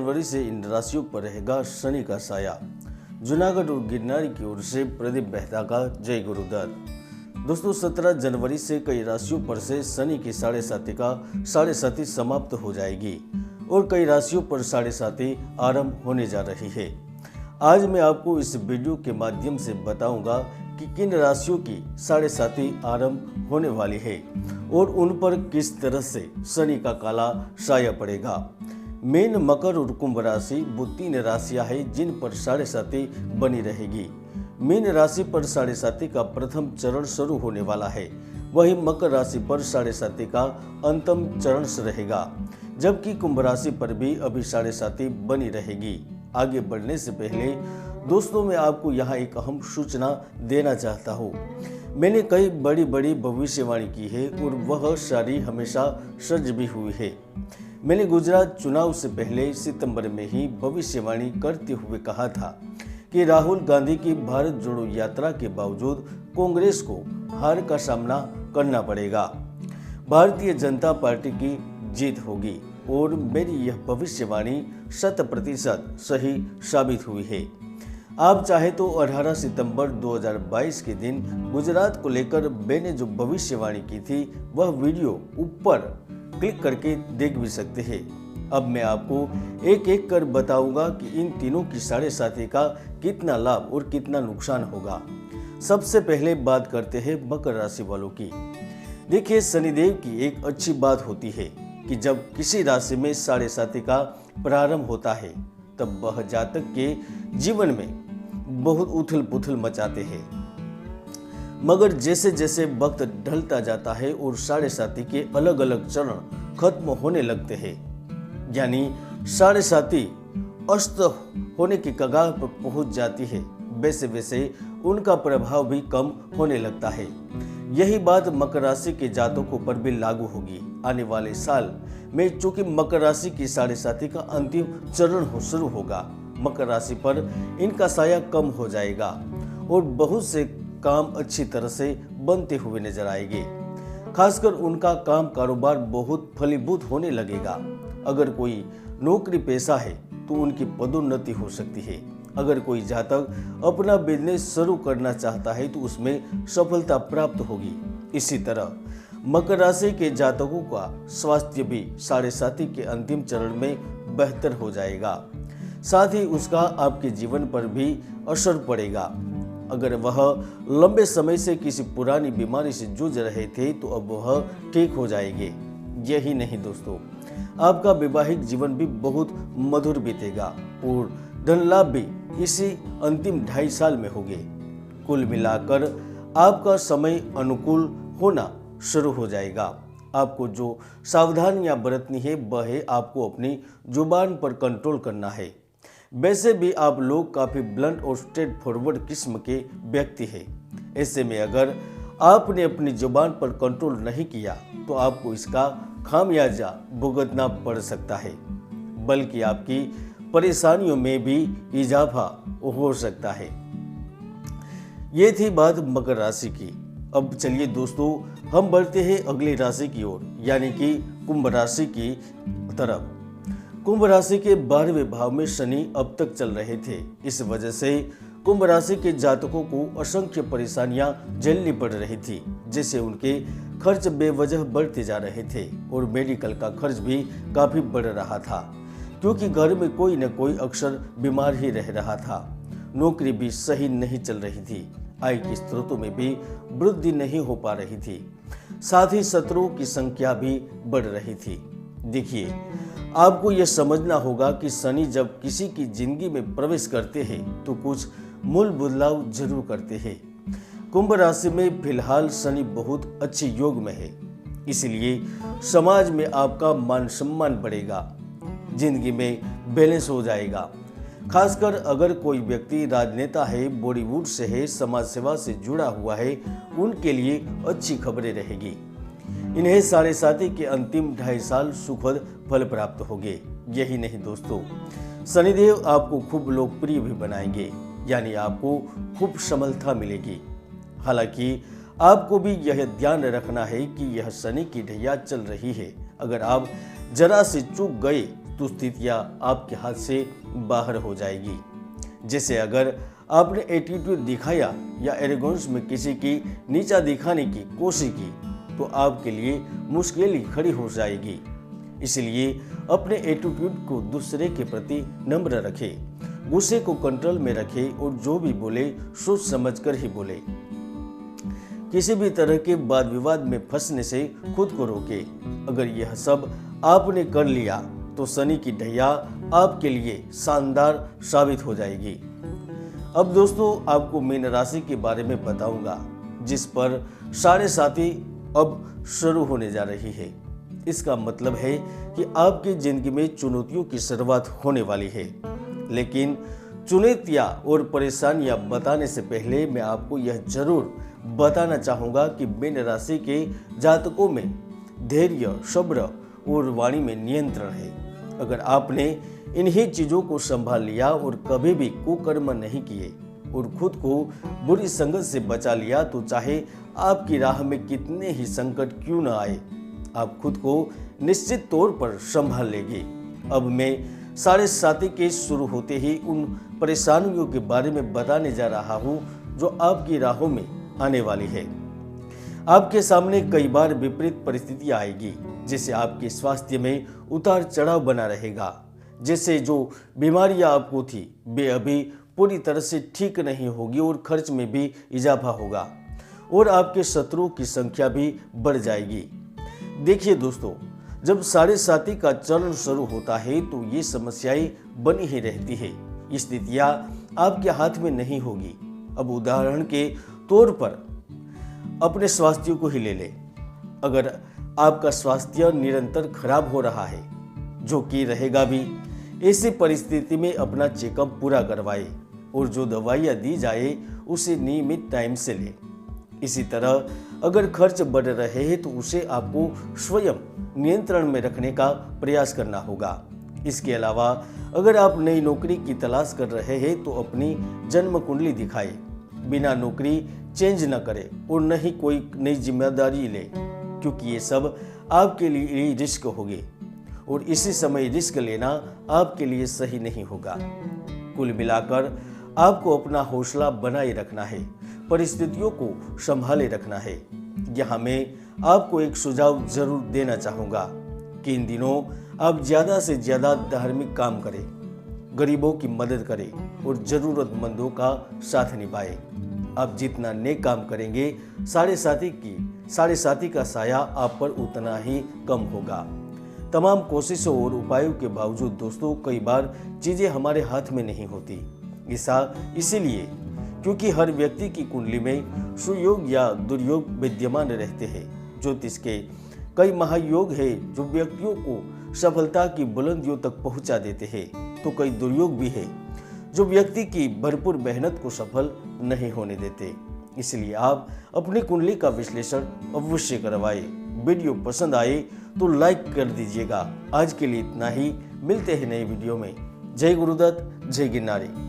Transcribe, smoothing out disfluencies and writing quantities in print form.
जनवरी से इन राशियों पर रहेगा शनि का साया। जूनागढ़ और गिरनारी की ओर से प्रदीप मेहता का जय गुरुदत्त। दोस्तों 17 जनवरी से कई राशियों पर से शनि की साढ़े साथी समाप्त हो जाएगी और कई राशियों पर साढ़े साथी आरंभ होने जा रही है। आज मैं आपको इस वीडियो के माध्यम से बताऊंगा कि किन राशियों की साढ़े साथी आरंभ होने वाली है और उन पर किस तरह से शनि का काला साया पड़ेगा। मीन, मकर और कुंभ राशि वो 3 राशियां हैं जिन पर साढ़े साथी बनी रहेगी। मीन राशि पर साढ़े साथी का प्रथम चरण शुरू होने वाला है, वहीं मकर राशि पर साढ़े साथी का अंतिम चरण रहेगा, जबकि कुंभ राशि पर भी अभी साढ़े साथी बनी रहेगी। आगे बढ़ने से पहले दोस्तों मैं आपको यहाँ एक अहम सूचना देना चाहता हूँ। मैंने कई बड़ी बड़ी भविष्यवाणी की है और वह सारी हमेशा सच भी हुई है। मैंने गुजरात चुनाव से पहले सितंबर में ही भविष्यवाणी करते हुए कहा था कि राहुल गांधी की भारत जोड़ो यात्रा के बावजूद कांग्रेस को हार का सामना करना पड़ेगा, भारतीय जनता पार्टी की जीत होगी और मेरी यह भविष्यवाणी 100% सही साबित हुई है। आप चाहे तो 18 सितंबर 2022 के दिन गुजरात को लेकर मैंने जो भविष्यवाणी की थी वह वीडियो ऊपर क्लिक करके देख भी सकते हैं। अब मैं आपको एक एक कर बताऊंगा कि इन तीनों की साढ़े साथी का कितना लाभ और कितना नुकसान होगा। सबसे पहले बात करते हैं मकर राशि वालों की। देखिए, शनिदेव की एक अच्छी बात होती है कि जब किसी राशि में साढ़े साथी का प्रारंभ होता है तब वह जातक के जीवन में बहुत उथल पुथल मचाते हैं, मगर जैसे जैसे वक्त ढलता जाता है और साढ़े साथी के अलग अलग चरण खत्म होने लगते हैं, यानी साढ़े साथी अस्त होने की कगार पर पहुंच जाती है, वैसे वैसे उनका प्रभाव भी कम होने लगता है। यही बात मकर राशि के जातकों पर भी लागू होगी। आने वाले साल में चूंकि मकर राशि की साढ़े साथी का अंतिम चरण शुरू होगा, मकर राशि पर इनका साया कम हो जाएगा और बहुत से काम अच्छी तरह से बनते हुए नजर आएंगे। खासकर उनका काम कारोबार बहुत फलीभूत होने लगेगा। अगर कोई नौकरी पेशा है तो उनकी पदोन्नति हो सकती है। अगर कोई जातक अपना बिजनेस शुरू करना चाहता है तो उसमें सफलता प्राप्त होगी। इसी तरह मकर राशि के जातकों का स्वास्थ्य भी साढ़े साथी के अंतिम चरण में बेहतर हो जाएगा, साथ ही उसका आपके जीवन पर भी असर पड़ेगा। अगर वह लंबे समय से किसी पुरानी बीमारी से जूझ रहे थे तो अब वह ठीक हो जाएंगे। यही नहीं दोस्तों, आपका वैवाहिक जीवन भी बहुत मधुर बीतेगा और धन लाभ भी इसी अंतिम 2.5 साल में होंगे। कुल मिलाकर आपका समय अनुकूल होना शुरू हो जाएगा। आपको जो सावधानियां बरतनी है वह है आपको अपनी जुबान पर कंट्रोल करना है। वैसे भी आप लोग काफी ब्लंट और स्ट्रेट फॉरवर्ड किस्म के व्यक्ति हैं। ऐसे में अगर आपने अपनी जुबान पर कंट्रोल नहीं किया तो आपको इसका खामियाजा भुगतना पड़ सकता है, बल्कि आपकी परेशानियों में भी इजाफा हो सकता है। ये थी बात मकर राशि की। अब चलिए दोस्तों हम बढ़ते हैं अगली राशि की ओर, यानी कि कुंभ राशि की तरफ। कुंभ राशि के 12वें भाव में शनि अब तक चल रहे थे। इस वजह से कुंभ राशि के जातकों को असंख्य परेशानियां झेलनी पड़ रही थी, जैसे उनके खर्च बेवजह बढ़ते जा रहे थे और मेडिकल का खर्च भी काफी बढ़ रहा था, क्योंकि घर में कोई न कोई अक्सर बीमार ही रह रहा था। नौकरी भी सही नहीं चल रही थी, आय के स्रोतों में भी वृद्धि नहीं हो पा रही थी, साथ ही शत्रुओं की संख्या भी बढ़ रही थी। देखिए, आपको यह समझना होगा कि शनि जब किसी की जिंदगी में प्रवेश करते हैं तो कुछ मूल बदलाव जरूर करते हैं। कुंभ राशि में फिलहाल शनि बहुत अच्छे योग में है, इसलिए समाज में आपका मान सम्मान बढ़ेगा, जिंदगी में बैलेंस हो जाएगा। खासकर अगर कोई व्यक्ति राजनेता है, बॉलीवुड से है, समाज सेवा से जुड़ा हुआ है, उनके लिए अच्छी खबरें रहेगी। इन्हें साढ़े साथी के अंतिम 2.5 साल सुखद फल प्राप्त होंगे। यही नहीं दोस्तों, शनिदेव आपको खूब लोकप्रिय भी बनाएंगे, यानी आपको खूब सफलता मिलेगी। हालांकि आपको भी यह ध्यान रखना है कि यह शनि की ढैया चल रही है। अगर आप जरा से चूक गए तो स्थितियां आपके हाथ से बाहर हो जाएगी। जैसे अगर आपने एटीट्यूड दिखाया या एरोगेंस में किसी की नीचा दिखाने की कोशिश की तो आपके लिए मुश्किल ही खड़ी हो जाएगी। इसलिए अपने एटीट्यूड को दूसरे के प्रति नम्र रखें, गुस्से को कंट्रोल में रखें और जो भी बोले सोच समझकर ही बोले। किसी भी तरह के वाद विवाद में फंसने से खुद को रोकें। अगर यह सब आपने कर लिया तो शनि की ढैया आपके लिए शानदार साबित हो जाएगी। अब दोस्तों आपको मीन राशि के बारे में बताऊंगा जिस पर साढ़े साथी अब शुरू होने जा रही है। इसका मतलब है कि आपकी जिंदगी में चुनौतियों की शुरुआत होने वाली है, लेकिन चुनौतियां और परेशानियां बताने से पहले मैं आपको यह जरूर बताना चाहूंगा कि मीन राशि के जातकों में धैर्य, सब्र और वाणी में नियंत्रण है। अगर आपने इन्हीं चीजों को संभाल लिया और कभी भी कुकर्म नहीं किए और खुद को बुरी संगत से बचा लिया तो चाहे आपकी राह में कितने ही संकट क्यों न आए, आप खुद को निश्चित तौर पर संभाल लेंगे। अब मैं साढ़े साथी के शुरू होते ही उन परेशानियों के बारे में बताने जा रहा हूं जो आपकी राहों में आने वाली है। आपके सामने कई बार विपरीत परिस्थितियां आएगी, जैसे आपके स्वास्थ्य में उतार चढ़ाव बना रहेगा। जैसे जो बीमारियां आपको थी वे अभी पूरी तरह से ठीक नहीं होगी और खर्च में भी इजाफा होगा और आपके शत्रुओं की संख्या भी बढ़ जाएगी। देखिए दोस्तों, जब साढ़े साथी का चरण शुरू होता है तो ये समस्याएं बनी ही रहती है। ये स्थितियां आपके हाथ में नहीं होगी। अब उदाहरण के तौर पर अपने स्वास्थ्य को ही ले ले। अगर आपका स्वास्थ्य निरंतर खराब हो रहा है, जो कि रहेगा भी, ऐसी परिस्थिति में अपना चेकअप पूरा करवाए और जो दवाइयाँ दी जाए उसे नियमित टाइम से ले। इसी तरह अगर खर्च बढ़ रहे हैं तो उसे आपको स्वयं नियंत्रण में रखने का प्रयास करना होगा। इसके अलावा अगर आप नई नौकरी की तलाश कर रहे हैं तो अपनी जन्म कुंडली दिखाए, बिना नौकरी चेंज न करे और न ही कोई नई जिम्मेदारी ले, क्योंकि ये सब आपके लिए रिस्क होंगे और इसी समय रिस्क लेना आपके लिए सही नहीं होगा। कुल मिलाकर आपको अपना हौसला बनाए रखना है, परिस्थितियों को संभाले रखना है। यहाँ मैं आपको एक सुझाव जरूर देना चाहूँगा कि इन दिनों आप ज़्यादा से ज़्यादा धार्मिक काम करें, गरीबों की मदद करें और ज़रूरतमंदों का साथ निभाएं। आप जितना नेक काम करेंगे साढ़े साथी का साया आप पर उतना ही कम होगा। तमाम कोशिशों और उपायों के बावजूद दोस्तों कई बार चीज़ें हमारे हाथ में नहीं होती। ऐसा इसीलिए क्योंकि हर व्यक्ति की कुंडली में सुयोग या दुर्योग विद्यमान रहते हैं। ज्योतिष के कई महायोग है जो व्यक्तियों को सफलता की बुलंदियों तक पहुंचा देते हैं, तो कई दुर्योग भी है जो व्यक्ति की भरपूर मेहनत को सफल नहीं होने देते। इसलिए आप अपनी कुंडली का विश्लेषण अवश्य करवाएं। वीडियो पसंद आए तो लाइक कर दीजिएगा। आज के लिए इतना ही, मिलते हैं नए वीडियो में। जय गुरुदत्त, जय गिरनारी।